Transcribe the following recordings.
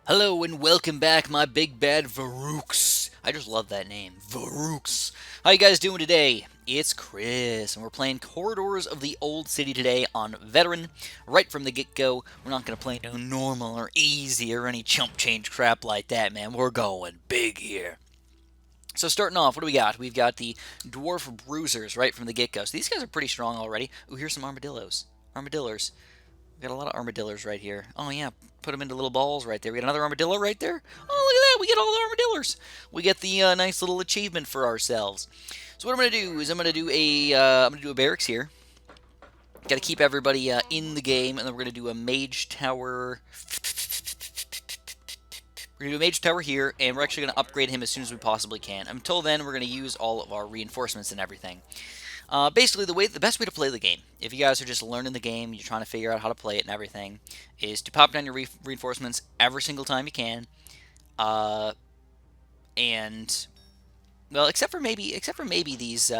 Hello and welcome back, my big bad Varooks. I just love that name, Varooks. How you guys doing today? It's Chris, and we're playing Corridors of the Old City today on Veteran. Right from the get-go, we're not going to play no normal or easy or any chump change crap like that, man. We're going big here. So starting off, what do we got? We've got the Dwarf Bruisers right from the get-go. So these guys are pretty strong already. Ooh, here's some armadillos. Armadillos. We got a lot of armadillos right here. Oh yeah, put them into little balls right there. We got another armadillo right there. Oh, look at that. We get all the armadillos. We get the nice little achievement for ourselves. So what I'm going to do is I'm going to do a barracks here. Got to keep everybody in the game, and then we're going to do a mage tower. We're going to do a mage tower here, and we're actually going to upgrade him as soon as we possibly can. Until then, we're going to use all of our reinforcements and everything. Basically, the best way to play the game, if you guys are just learning the game, you're trying to figure out how to play it and everything, is to pop down your reinforcements every single time you can, and well, except for maybe these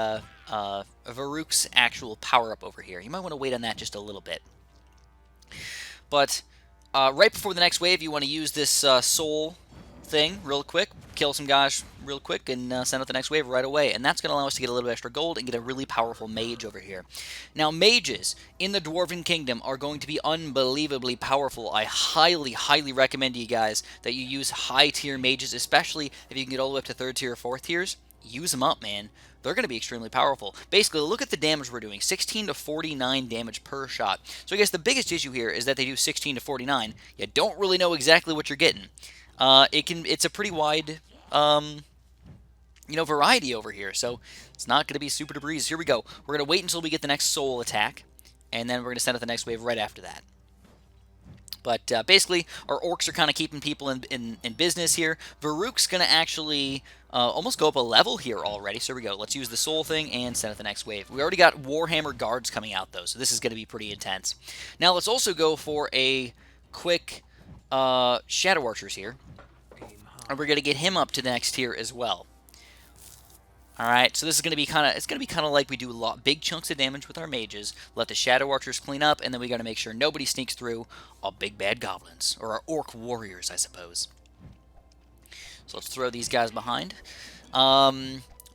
Varuk's actual power up over here. You might want to wait on that just a little bit. But right before the next wave, you want to use this soul thing real quick, kill some guys real quick, and send out the next wave right away. And that's going to allow us to get a little bit extra gold and get a really powerful mage over here. Now, mages in the Dwarven Kingdom are going to be unbelievably powerful. I highly, highly recommend to you guys that you use high-tier mages, especially if you can get all the way up to 3rd tier or 4th tiers. Use them up, man. They're going to be extremely powerful. Basically, look at the damage we're doing. 16 to 49 damage per shot. So I guess the biggest issue here is that they do 16 to 49. You don't really know exactly what you're getting. It's a pretty wide, variety over here. So it's not going to be super breeze. Here we go. We're going to wait until we get the next soul attack, and then we're going to send out the next wave right after that. But basically, our orcs are kind of keeping people in business here. Varuk's going to actually almost go up a level here already. So here we go. Let's use the soul thing and send out the next wave. We already got Warhammer guards coming out, though, so this is going to be pretty intense. Now, let's also go for a quick Shadow Archers here. And we're going to get him up to the next tier as well. Alright, so this is going to be kind of like we do big chunks of damage with our mages, let the Shadow Archers clean up, and then we got to make sure nobody sneaks through our big bad goblins, or our orc warriors, I suppose. So let's throw these guys behind.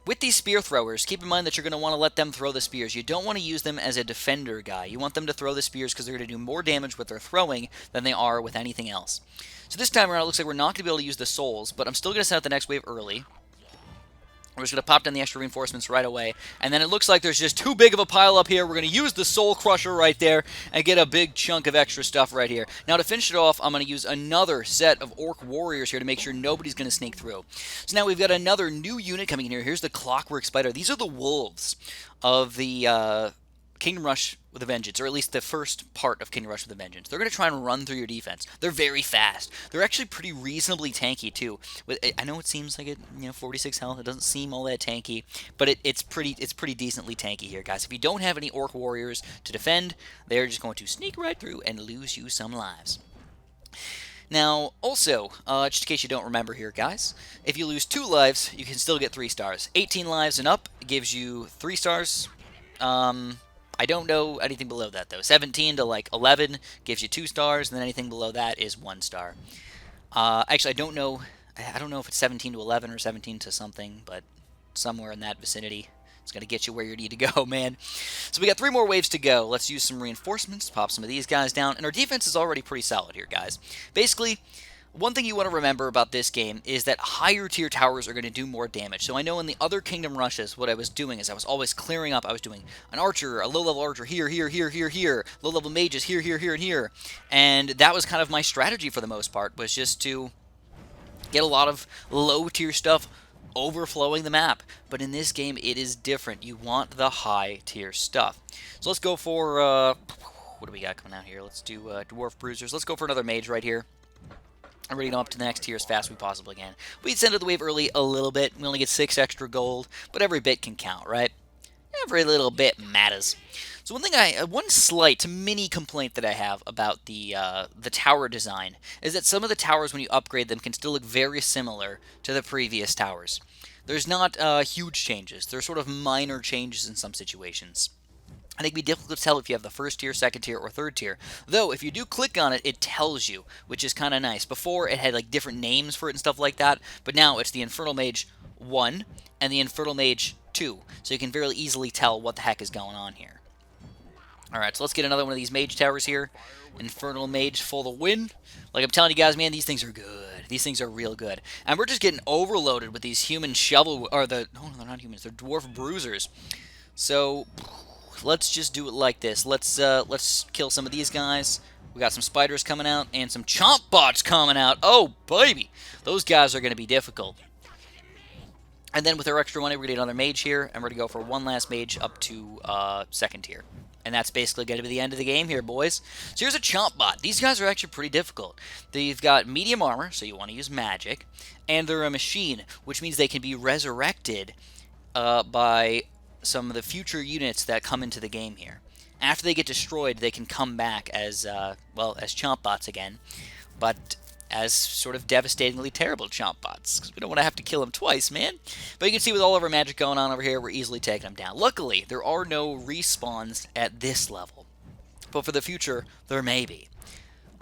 With these spear throwers, keep in mind that you're going to want to let them throw the spears. You don't want to use them as a defender guy. You want them to throw the spears because they're going to do more damage with their throwing than they are with anything else. So this time around, it looks like we're not going to be able to use the souls, but I'm still going to send out the next wave early. We're just going to pop down the extra reinforcements right away. And then it looks like there's just too big of a pile up here. We're going to use the Soul Crusher right there and get a big chunk of extra stuff right here. Now to finish it off, I'm going to use another set of Orc Warriors here to make sure nobody's going to sneak through. So now we've got another new unit coming in here. Here's the Clockwork Spider. These are the wolves of the Kingdom Rush with a Vengeance, or at least the first part of Kingdom Rush with a Vengeance. They're going to try and run through your defense. They're very fast. They're actually pretty reasonably tanky too. I know it seems like 46 health. It doesn't seem all that tanky, but it's pretty decently tanky here, guys. If you don't have any Orc Warriors to defend, they're just going to sneak right through and lose you some lives. Now, also, just in case you don't remember here, guys, if you lose 2 lives, you can still get 3 stars. 18 lives and up gives you 3 stars. I don't know anything below that, though. 17 to, 11 gives you 2 stars, and then anything below that is 1 star. Actually, I don't know if it's 17 to 11 or 17 to something, but somewhere in that vicinity. It's going to get you where you need to go, man. So we got 3 more waves to go. Let's use some reinforcements, pop some of these guys down, and our defense is already pretty solid here, guys. Basically, one thing you want to remember about this game is that higher tier towers are going to do more damage. So I know in the other Kingdom Rushes, what I was doing is I was always clearing up. I was doing an archer, a low-level archer here, here, here, here, here, low-level mages here, here, here, and here. And that was kind of my strategy for the most part, was just to get a lot of low-tier stuff overflowing the map. But in this game, it is different. You want the high-tier stuff. So let's go for, what do we got coming out here? Let's do Dwarf Bruisers. Let's go for another mage right here. I'm ready to go up to the next tier as fast as we possibly can. We'd send it the wave early a little bit. We only get 6 extra gold, but every bit can count, right? Every little bit matters. So one slight mini complaint that I have about the tower design is that some of the towers, when you upgrade them, can still look very similar to the previous towers. There's not huge changes. There's sort of minor changes in some situations. And it can be difficult to tell if you have the first tier, second tier, or third tier. Though, if you do click on it, it tells you, which is kind of nice. Before, it had like different names for it and stuff like that, but now it's the Infernal Mage 1 and the Infernal Mage 2, so you can very easily tell what the heck is going on here. Alright, so let's get another one of these Mage Towers here. Infernal Mage for the win. Like I'm telling you guys, man, these things are good. These things are real good. And we're just getting overloaded with these human shovel, or no, they're not humans, they're dwarf bruisers. So let's just do it like this. Let's kill some of these guys. We got some spiders coming out and some chomp bots coming out. Oh, baby. Those guys are going to be difficult. And then with our extra money, we're going to get another mage here, and we're going to go for one last mage up to second tier. And that's basically going to be the end of the game here, boys. So here's a chomp bot. These guys are actually pretty difficult. They've got medium armor, so you want to use magic. And they're a machine, which means they can be resurrected by some of the future units that come into the game here. After they get destroyed, they can come back as, well, as chomp bots again. But as sort of devastatingly terrible chomp bots, because we don't want to have to kill them twice, man. But you can see with all of our magic going on over here, we're easily taking them down. Luckily, there are no respawns at this level, but for the future, there may be.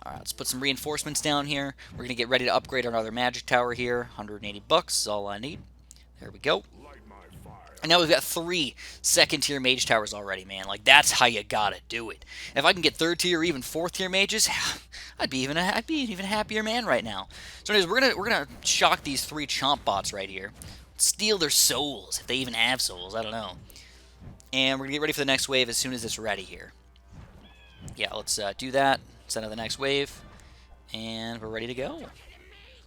Alright, let's put some reinforcements down here. We're going to get ready to upgrade another magic tower here. 180 bucks is all I need. There we go. And now we've got 3 second-tier mage towers already, man. Like, that's how you gotta do it. If I can get third-tier or even fourth-tier mages, I'd be an even happier man right now. So anyways, we're gonna shock these 3 chomp bots right here. Steal their souls, if they even have souls, I don't know. And we're gonna get ready for the next wave as soon as it's ready here. Yeah, let's do that. Send out the next wave. And we're ready to go.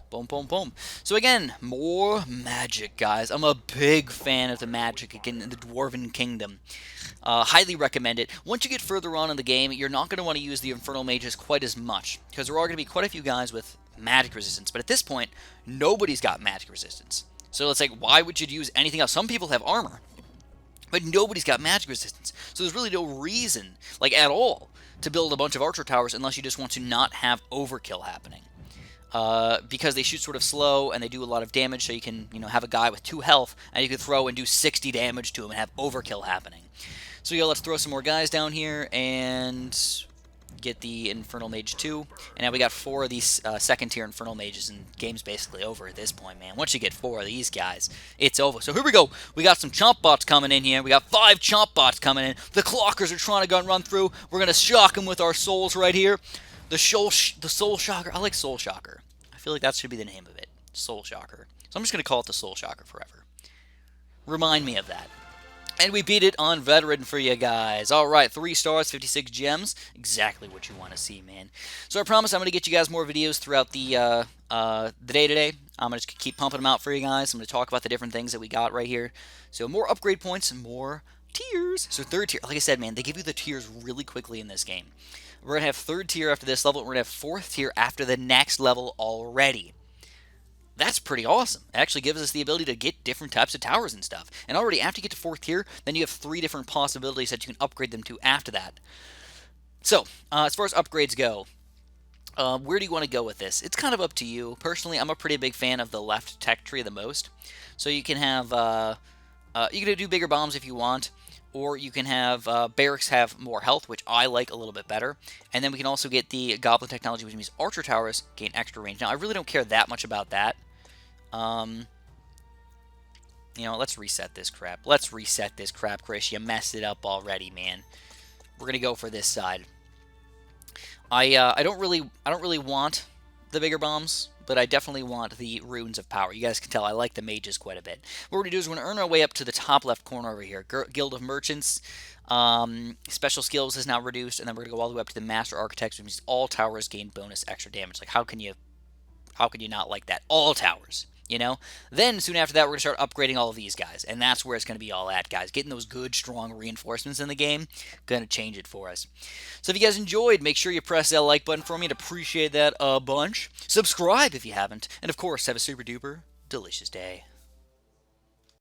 Boom, boom, boom. So again, more magic, guys. I'm a big fan of the magic again in the Dwarven Kingdom. Highly recommend it. Once you get further on in the game, you're not going to want to use the Infernal Mages quite as much, because there are going to be quite a few guys with magic resistance. But at this point, nobody's got magic resistance. So it's like, why would you use anything else? Some people have armor, but nobody's got magic resistance. So there's really no reason, like at all, to build a bunch of archer towers unless you just want to not have overkill happening. Because they shoot sort of slow and they do a lot of damage, so you can, have a guy with 2 health and you can throw and do 60 damage to him and have overkill happening. So let's throw some more guys down here and get the Infernal Mage 2. And now we got 4 of these second tier Infernal Mages, and game's basically over at this point, man. Once you get 4 of these guys, it's over. So here we go. We got some chomp bots coming in here. We got 5 chomp bots coming in. The clockers are trying to go and run through. We're going to shock them with our souls right here. The Soul Shocker. I like Soul Shocker. I feel like that should be the name of it. Soul Shocker. So I'm just going to call it the Soul Shocker forever. Remind me of that. And we beat it on Veteran for you guys. Alright, 3 stars, 56 gems. Exactly what you want to see, man. So I promise I'm going to get you guys more videos throughout the day today. I'm going to keep pumping them out for you guys. I'm going to talk about the different things that we got right here. So more upgrade points and more tiers. So third tier. Like I said, man, they give you the tiers really quickly in this game. We're going to have third tier after this level. We're going to have fourth tier after the next level already. That's pretty awesome. It actually gives us the ability to get different types of towers and stuff. And already after you get to fourth tier, then you have 3 different possibilities that you can upgrade them to after that. So, as far as upgrades go, where do you want to go with this? It's kind of up to you. Personally, I'm a pretty big fan of the left tech tree the most. So you can have, you can do bigger bombs if you want. Or you can have barracks have more health, which I like a little bit better. And then we can also get the Goblin technology, which means archer towers gain extra range. Now, I really don't care that much about that. Let's reset this crap. Let's reset this crap, Chris. You messed it up already, man. We're gonna go for this side. I don't really want the bigger bombs, but I definitely want the Runes of Power. You guys can tell I like the mages quite a bit. What we're going to do is we're going to earn our way up to the top left corner over here. Guild of Merchants. Special skills is now reduced, and then we're going to go all the way up to the Master Architects, which means all towers gain bonus extra damage. Like, how can you not like that? All towers. Then, soon after that, we're going to start upgrading all of these guys. And that's where it's going to be all at, guys. Getting those good, strong reinforcements in the game, going to change it for us. So if you guys enjoyed, make sure you press that like button for me. I'd appreciate that a bunch. Subscribe if you haven't. And, of course, have a super-duper delicious day.